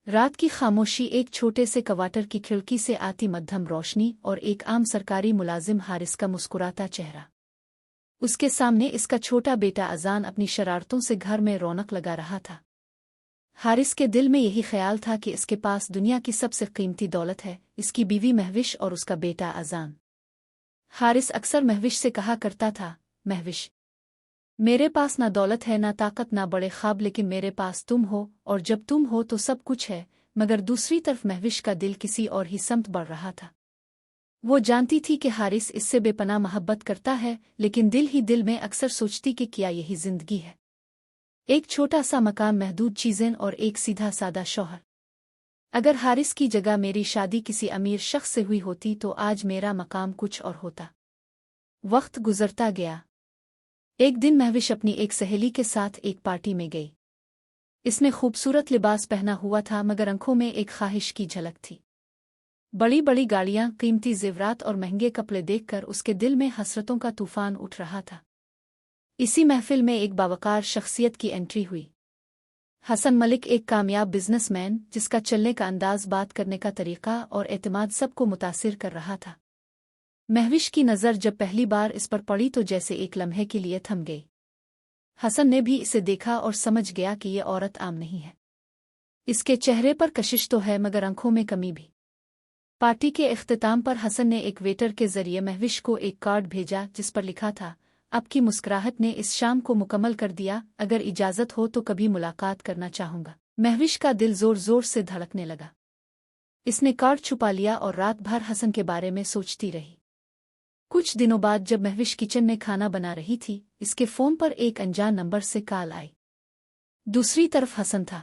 रात की खामोशी, एक छोटे से क्वार्टर की खिड़की से आती मध्यम रोशनी और एक आम सरकारी मुलाजिम हारिस का मुस्कुराता चेहरा। उसके सामने इसका छोटा बेटा अजान अपनी शरारतों से घर में रौनक लगा रहा था। हारिस के दिल में यही ख्याल था कि इसके पास दुनिया की सबसे कीमती दौलत है, इसकी बीवी महविश और उसका बेटा अजान। हारिस अक्सर महविश से कहा करता था, महविश, मेरे पास ना दौलत है, ना ताकत, ना बड़े ख्वाब, लेकिन मेरे पास तुम हो, और जब तुम हो तो सब कुछ है। मगर दूसरी तरफ महविश का दिल किसी और ही समत बढ़ रहा था। वो जानती थी कि हारिस इससे बेपनाह मोहब्बत करता है, लेकिन दिल ही दिल में अक्सर सोचती कि क्या यही जिंदगी है? एक छोटा सा मकान, महदूद चीज़ें और एक सीधा सादा शौहर। अगर हारिस की जगह मेरी शादी किसी अमीर शख्स से हुई होती तो आज मेरा मकाम कुछ और होता। वक्त गुजरता गया। एक दिन महविश अपनी एक सहेली के साथ एक पार्टी में गई। इसने खूबसूरत लिबास पहना हुआ था, मगर आंखों में एक ख्वाहिश की झलक थी। बड़ी बड़ी गाड़ियां, कीमती जेवरात और महंगे कपड़े देखकर उसके दिल में हसरतों का तूफान उठ रहा था। इसी महफिल में एक बावकार शख्सियत की एंट्री हुई। हसन मलिक, एक कामयाब बिजनेसमैन जिसका चलने का अंदाज, बात करने का तरीका और एतमाद सबको मुतासिर कर रहा था। महविश की नज़र जब पहली बार इस पर पड़ी तो जैसे एक लम्हे के लिए थम गई। हसन ने भी इसे देखा और समझ गया कि ये औरत आम नहीं है। इसके चेहरे पर कशिश तो है, मगर आंखों में कमी भी। पार्टी के इख्तिताम पर हसन ने एक वेटर के जरिए महविश को एक कार्ड भेजा जिस पर लिखा था, आपकी मुस्कुराहट ने इस शाम को मुकम्मल कर दिया, अगर इजाज़त हो तो कभी मुलाकात करना चाहूँगा। महविश का दिल जोर जोर से धड़कने लगा। इसने कार्ड छुपा लिया और रात भर हसन के बारे में सोचती रही। कुछ दिनों बाद जब महविश किचन में खाना बना रही थी, इसके फ़ोन पर एक अनजान नंबर से कॉल आई। दूसरी तरफ हसन था।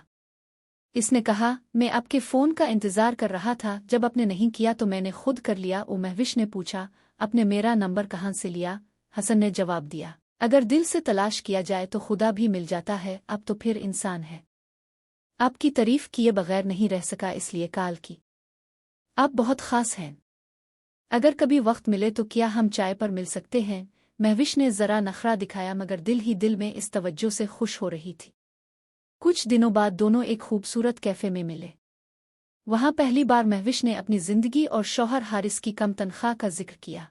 इसने कहा, मैं आपके फ़ोन का इंतज़ार कर रहा था, जब आपने नहीं किया तो मैंने खुद कर लिया। महविश ने पूछा, आपने मेरा नंबर कहाँ से लिया? हसन ने जवाब दिया, अगर दिल से तलाश किया जाए तो खुदा भी मिल जाता है, अब तो फिर इंसान है। आपकी तारीफ किए बगैर नहीं रह सका, इसलिए कॉल की। आप बहुत ख़ास हैं। अगर कभी वक्त मिले तो क्या हम चाय पर मिल सकते हैं? महविश ने ज़रा नखरा दिखाया, मगर दिल ही दिल में इस तवज्जो से खुश हो रही थी। कुछ दिनों बाद दोनों एक खूबसूरत कैफ़े में मिले। वहाँ पहली बार महविश ने अपनी ज़िंदगी और शौहर हारिस की कम तनख्वाह का जिक्र किया।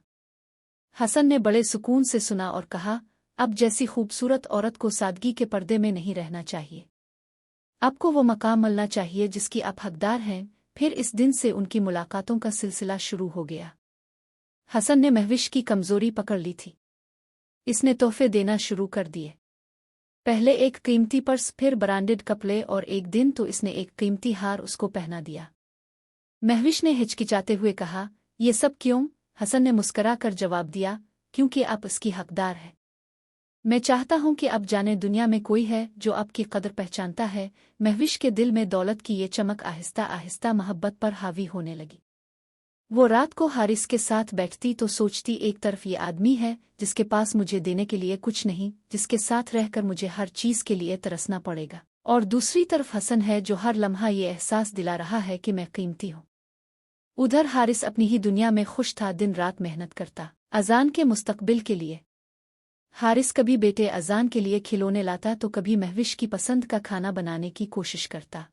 हसन ने बड़े सुकून से सुना और कहा, अब जैसी खूबसूरत औरत को सादगी के पर्दे में नहीं रहना चाहिए। आपको वो मकाम मिलना चाहिए जिसकी आप हकदार हैं। फिर इस दिन से उनकी मुलाकातों का सिलसिला शुरू हो गया। हसन ने महविश की कमज़ोरी पकड़ ली थी। इसने तोहफे देना शुरू कर दिए। पहले एक कीमती पर्स, फिर ब्रांडेड कपड़े, और एक दिन तो इसने एक कीमती हार उसको पहना दिया। महविश ने हिचकिचाते हुए कहा, ये सब क्यों? हसन ने मुस्करा कर जवाब दिया, क्योंकि आप इसकी हकदार है। मैं चाहता हूं कि आप जाने दुनिया में कोई है जो आपकी कदर पहचानता है। महविश के दिल में दौलत की ये चमक आहिस्ता आहिस्ता मोहब्बत पर हावी होने लगी। वो रात को हारिस के साथ बैठती तो सोचती, एक तरफ ये आदमी है जिसके पास मुझे देने के लिए कुछ नहीं, जिसके साथ रहकर मुझे हर चीज़ के लिए तरसना पड़ेगा, और दूसरी तरफ हसन है जो हर लम्हा ये एहसास दिला रहा है कि मैं कीमती हूँ। उधर हारिस अपनी ही दुनिया में खुश था, दिन रात मेहनत करता अजान के मुस्तकबिल के लिए। हारिस कभी बेटे अजान के लिए खिलौने लाता तो कभी महविश की पसंद का खाना बनाने की कोशिश करता।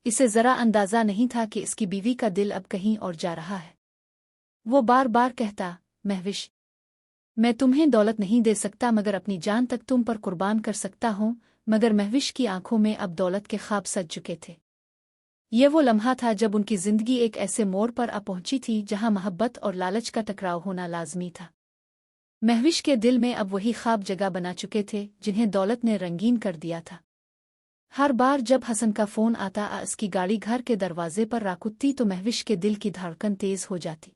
इसे ज़रा अंदाज़ा नहीं था कि इसकी बीवी का दिल अब कहीं और जा रहा है। वो बार बार कहता, महविश, मैं तुम्हें दौलत नहीं दे सकता, मगर अपनी जान तक तुम पर कुर्बान कर सकता हूँ। मगर महविश की आंखों में अब दौलत के ख्वाब सज चुके थे। ये वो लम्हा था जब उनकी जिंदगी एक ऐसे मोड़ पर आ पहुंची थी जहां मोहब्बत और लालच का टकराव होना लाजमी था। महविश के दिल में अब वही ख्वाब जगह बना चुके थे जिन्हें दौलत ने रंगीन कर दिया था। हर बार जब हसन का फ़ोन आता, उसकी गाड़ी घर के दरवाजे पर राकुत्ती तो महविश के दिल की धड़कन तेज़ हो जाती।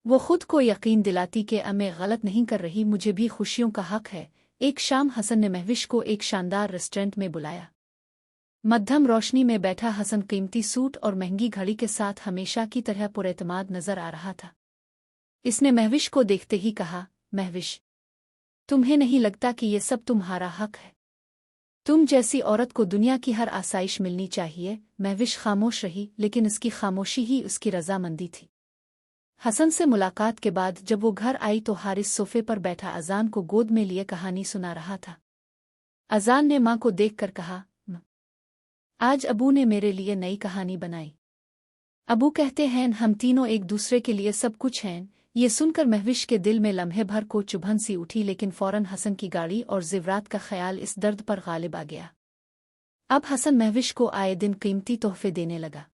वो खुद को यकीन दिलाती कि मैं गलत नहीं कर रही, मुझे भी खुशियों का हक है। एक शाम हसन ने महविश को एक शानदार रेस्टोरेंट में बुलाया। मध्यम रोशनी में बैठा हसन कीमती सूट और महंगी घड़ी के साथ हमेशा की तरह पुरएतमाद नजर आ रहा था। इसने महविश को देखते ही कहा, महविश, तुम्हें नहीं लगता कि ये सब तुम्हारा हक है? तुम जैसी औरत को दुनिया की हर आसाइश मिलनी चाहिए। महविश खामोश रही, लेकिन इसकी खामोशी ही उसकी रजामंदी थी। हसन से मुलाकात के बाद जब वो घर आई तो हारिस सोफे पर बैठा अजान को गोद में लिए कहानी सुना रहा था। अजान ने माँ को देखकर कहा, आज अबू ने मेरे लिए नई कहानी बनाई। अबू कहते हैं हम तीनों एक दूसरे के लिए सब कुछ हैं। ये सुनकर महविश के दिल में लम्हे भर को चुभन सी उठी, लेकिन फौरन हसन की गाड़ी और ज़ेवरात का ख्याल इस दर्द पर गालिब आ गया। अब हसन महविश को आए दिन कीमती तोहफे देने लगा,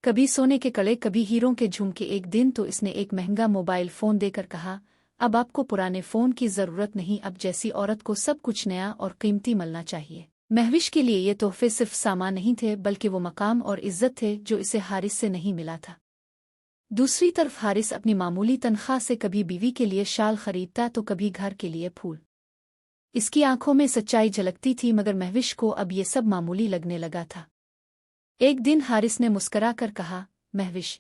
कभी सोने के कड़े, कभी हीरों के झुमके। एक दिन तो इसने एक महंगा मोबाइल फ़ोन देकर कहा, अब आपको पुराने फ़ोन की ज़रूरत नहीं, अब जैसी औरत को सब कुछ नया और कीमती मिलना चाहिए। महविश के लिए ये तोहफे सिर्फ सामान नहीं थे, बल्कि वो मकाम और इज्जत थे जो इसे हारिस से नहीं मिला था। दूसरी तरफ हारिस अपनी मामूली तनख्वाह से कभी बीवी के लिए शाल खरीदता तो कभी घर के लिए फूल। इसकी आंखों में सच्चाई झलकती थी, मगर महविश को अब ये सब मामूली लगने लगा था। एक दिन हारिस ने मुस्करा कर कहा, महविश,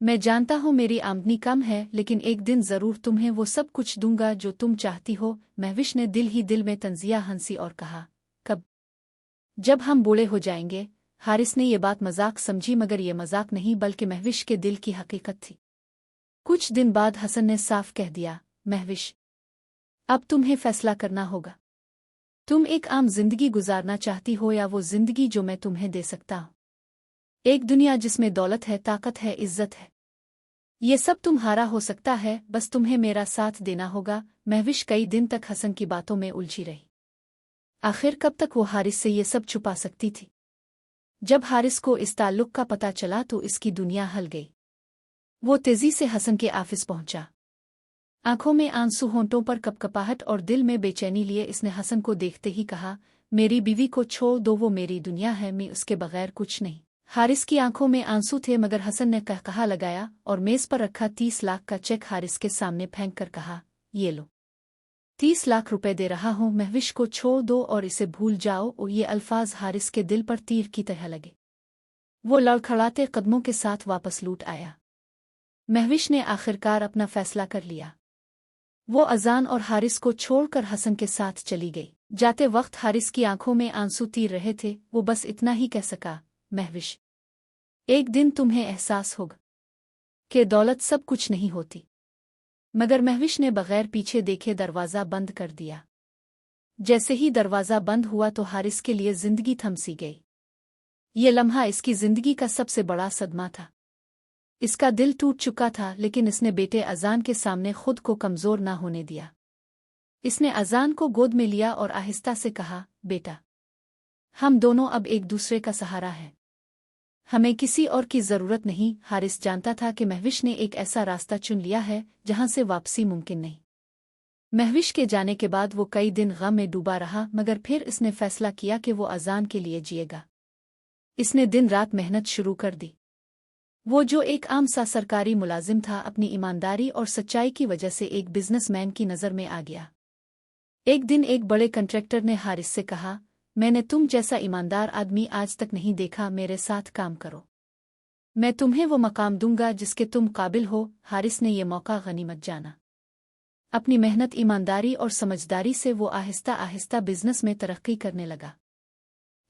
मैं जानता हूँ मेरी आमदनी कम है, लेकिन एक दिन ज़रूर तुम्हें वो सब कुछ दूंगा जो तुम चाहती हो। महविश ने दिल ही दिल में तंजिया हंसी और कहा, कब? जब हम बूढ़े हो जाएंगे। हारिस ने ये बात मजाक समझी, मगर ये मजाक नहीं बल्कि महविश के दिल की हकीकत थी। कुछ दिन बाद हसन ने साफ कह दिया, महविश, अब तुम्हें फैसला करना होगा। तुम एक आम जिंदगी गुजारना चाहती हो या वो जिंदगी जो मैं तुम्हें दे सकता हूँ, एक दुनिया जिसमें दौलत है, ताकत है, इज्जत है। ये सब तुम्हारा हो सकता है, बस तुम्हें मेरा साथ देना होगा। महविश कई दिन तक हसन की बातों में उलझी रही। आखिर कब तक वो हारिस से ये सब छुपा सकती थी? जब हारिस को इस ताल्लुक का पता चला तो इसकी दुनिया हल गई। वो तेजी से हसन के ऑफिस पहुंचा, आंखों में आंसू, होंठों पर कपकपाहट और दिल में बेचैनी लिए इसने हसन को देखते ही कहा, मेरी बीवी को छोड़ दो, वो मेरी दुनिया है, मैं उसके बगैर कुछ नहीं। हारिस की आंखों में आंसू थे, मगर हसन ने कहा लगाया और मेज पर रखा 30 लाख का चेक हारिस के सामने फेंक कर कहा, ये लो, 30 लाख रुपए दे रहा हूँ, महविश को छोड़ दो और इसे भूल जाओ। और ये अल्फाज हारिस के दिल पर तीर की तरह लगे। वो लड़खड़ाते कदमों के साथ वापस लौट आया। महविश ने आखिरकार अपना फैसला कर लिया। वो अजान और हारिस को छोड़कर हसन के साथ चली गई। जाते वक्त हारिस की आंखों में आंसू तीर रहे थे। वो बस इतना ही कह सका, महविश, एक दिन तुम्हें एहसास होगा कि दौलत सब कुछ नहीं होती। मगर महविश ने बगैर पीछे देखे दरवाज़ा बंद कर दिया। जैसे ही दरवाज़ा बंद हुआ तो हारिस के लिए जिंदगी थम सी गई। ये लम्हा इसकी जिंदगी का सबसे बड़ा सदमा था। इसका दिल टूट चुका था, लेकिन इसने बेटे अजान के सामने खुद को कमज़ोर ना होने दिया। इसने अजान को गोद में लिया और आहिस्ता से कहा, बेटा, हम दोनों अब एक दूसरे का सहारा हैं, हमें किसी और की ज़रूरत नहीं। हारिस जानता था कि महविश ने एक ऐसा रास्ता चुन लिया है जहां से वापसी मुमकिन नहीं। महविश के जाने के बाद वो कई दिन गम में डूबा रहा, मगर फिर इसने फैसला किया कि वो अजान के लिए जिएगा। इसने दिन रात मेहनत शुरू कर दी। वो जो एक आम सा सरकारी मुलाजिम था, अपनी ईमानदारी और सच्चाई की वजह से एक बिजनेसमैन की नज़र में आ गया। एक दिन एक बड़े कंट्रैक्टर ने हारिस से कहा, मैंने तुम जैसा ईमानदार आदमी आज तक नहीं देखा, मेरे साथ काम करो, मैं तुम्हें वो मकाम दूंगा जिसके तुम काबिल हो। हारिस ने ये मौका गनीमत जाना। अपनी मेहनत, ईमानदारी और समझदारी से वो आहिस्ता आहिस्ता बिजनेस में तरक्की करने लगा।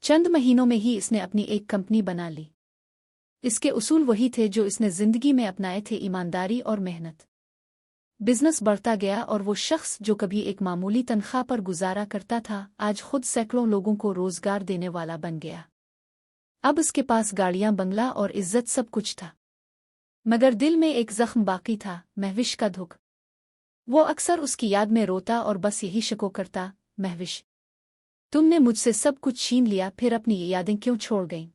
चंद महीनों में ही इसने अपनी एक कंपनी बना ली। इसके उसूल वही थे जो इसने जिंदगी में अपनाए थे, ईमानदारी और मेहनत। बिजनेस बढ़ता गया और वो शख्स जो कभी एक मामूली तनख्वाह पर गुजारा करता था, आज खुद सैकड़ों लोगों को रोजगार देने वाला बन गया। अब इसके पास गाड़ियां, बंगला और इज्जत सब कुछ था, मगर दिल में एक जख्म बाकी था, महविश का दुख। वो अक्सर उसकी याद में रोता और बस यही शको करता, महविश, तुमने मुझसे सब कुछ छीन लिया, फिर अपनी ये यादें क्यों छोड़ गईं?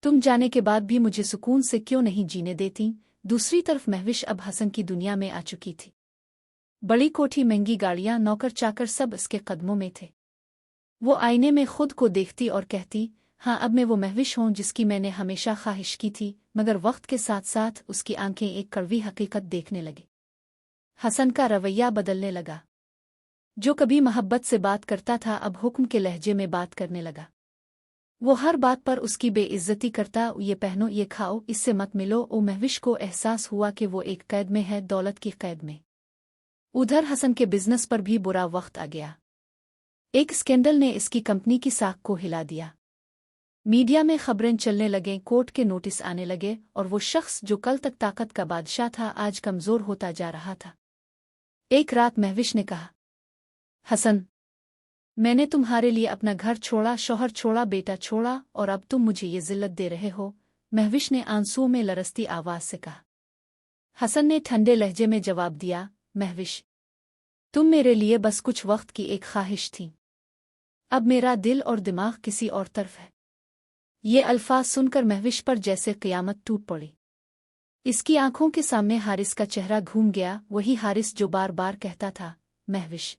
तुम जाने के बाद भी मुझे सुकून से क्यों नहीं जीने देती? दूसरी तरफ महविश अब हसन की दुनिया में आ चुकी थी। बड़ी कोठी, महंगी गाड़ियां, नौकर चाकर सब इसके कदमों में थे। वो आईने में खुद को देखती और कहती, हाँ, अब मैं वो महविश हूँ जिसकी मैंने हमेशा ख्वाहिश की थी। मगर वक्त के साथ साथ उसकी आंखें एक कड़वी हकीकत देखने लगी। हसन का रवैया बदलने लगा। जो कभी मोहब्बत से बात करता था, अब हुक्म के लहजे में बात करने लगा। वो हर बात पर उसकी बेइज्जती करता, ये पहनो, ये खाओ, इससे मत मिलो। ओ महविश को एहसास हुआ कि वो एक कैद में है, दौलत की कैद में। उधर हसन के बिजनेस पर भी बुरा वक्त आ गया। एक स्कैंडल ने इसकी कंपनी की साख को हिला दिया। मीडिया में खबरें चलने लगें, कोर्ट के नोटिस आने लगे और वो शख्स जो कल तक ताकत का बादशाह था, आज कमजोर होता जा रहा था। एक रात महविश ने कहा, हसन, मैंने तुम्हारे लिए अपना घर छोड़ा, शौहर छोड़ा, बेटा छोड़ा, और अब तुम मुझे ये जिल्लत दे रहे हो। महविश ने आंसुओं में लरसती आवाज से कहा। हसन ने ठंडे लहजे में जवाब दिया, महविश, तुम मेरे लिए बस कुछ वक्त की एक ख्वाहिश थी। अब मेरा दिल और दिमाग किसी और तरफ है। ये अल्फाज सुनकर महविश पर जैसे क़यामत टूट पड़ी। इसकी आंखों के सामने हारिस का चेहरा घूम गया, वही हारिस जो बार बार कहता था, महविश,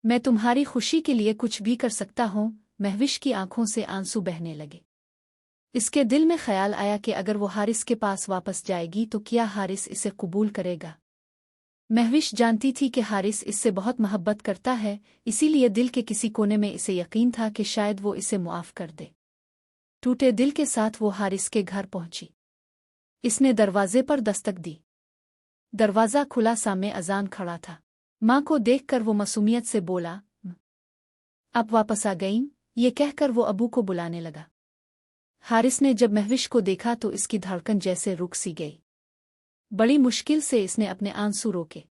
मैं तुम्हारी खुशी के लिए कुछ भी कर सकता हूँ। महविश की आंखों से आंसू बहने लगे। इसके दिल में ख्याल आया कि अगर वो हारिस के पास वापस जाएगी तो क्या हारिस इसे कबूल करेगा। महविश जानती थी कि हारिस इससे बहुत मोहब्बत करता है, इसीलिए दिल के किसी कोने में इसे यकीन था कि शायद वो इसे मुआफ कर दे। टूटे दिल के साथ वो हारिस के घर पहुंची। इसने दरवाजे पर दस्तक दी। दरवाज़ा खुला, सामने अजान खड़ा था। माँ को देखकर वो मासूमियत से बोला, अब वापस आ गईं? ये कहकर वो अबू को बुलाने लगा। हारिस ने जब महविश को देखा तो इसकी धड़कन जैसे रुक सी गई। बड़ी मुश्किल से इसने अपने आंसू रोके।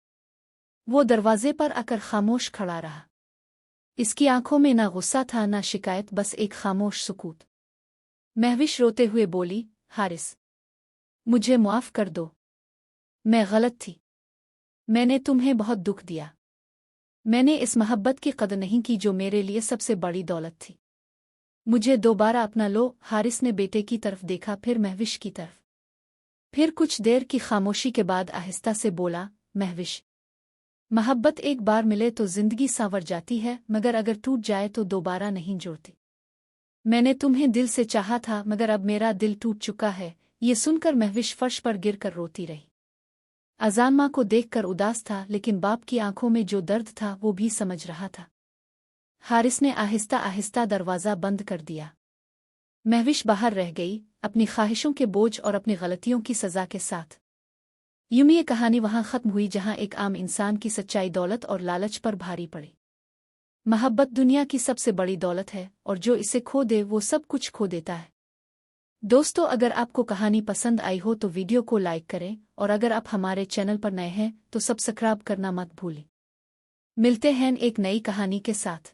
वो दरवाजे पर आकर खामोश खड़ा रहा। इसकी आंखों में ना गुस्सा था ना शिकायत, बस एक खामोश सुकूत। महविश रोते हुए बोली, हारिस, मुझे मुआफ कर दो। मैं गलत थी। मैंने तुम्हें बहुत दुख दिया। मैंने इस मोहब्बत की कदर नहीं की जो मेरे लिए सबसे बड़ी दौलत थी। मुझे दोबारा अपना लो। हारिस ने बेटे की तरफ देखा, फिर महविश की तरफ। फिर कुछ देर की खामोशी के बाद आहिस्ता से बोला, महविश, मोहब्बत एक बार मिले तो जिंदगी सांवर जाती है, मगर अगर टूट जाए तो दोबारा नहीं जुड़ती। मैंने तुम्हें दिल से चाहा था, मगर अब मेरा दिल टूट चुका है। ये सुनकर महविश फर्श पर गिरकर रोती रही। अजान माँ को देखकर उदास था, लेकिन बाप की आंखों में जो दर्द था वो भी समझ रहा था। हारिस ने आहिस्ता आहिस्ता दरवाज़ा बंद कर दिया। महविश बाहर रह गई, अपनी ख्वाहिशों के बोझ और अपनी गलतियों की सज़ा के साथ। यूं ये कहानी वहां ख़त्म हुई जहां एक आम इंसान की सच्चाई दौलत और लालच पर भारी पड़ी। मोहब्बत दुनिया की सबसे बड़ी दौलत है, और जो इसे खो दे वो सब कुछ खो देता है। दोस्तों, अगर आपको कहानी पसंद आई हो तो वीडियो को लाइक करें, और अगर आप हमारे चैनल पर नए हैं तो सब्सक्राइब करना मत भूलें। मिलते हैं एक नई कहानी के साथ।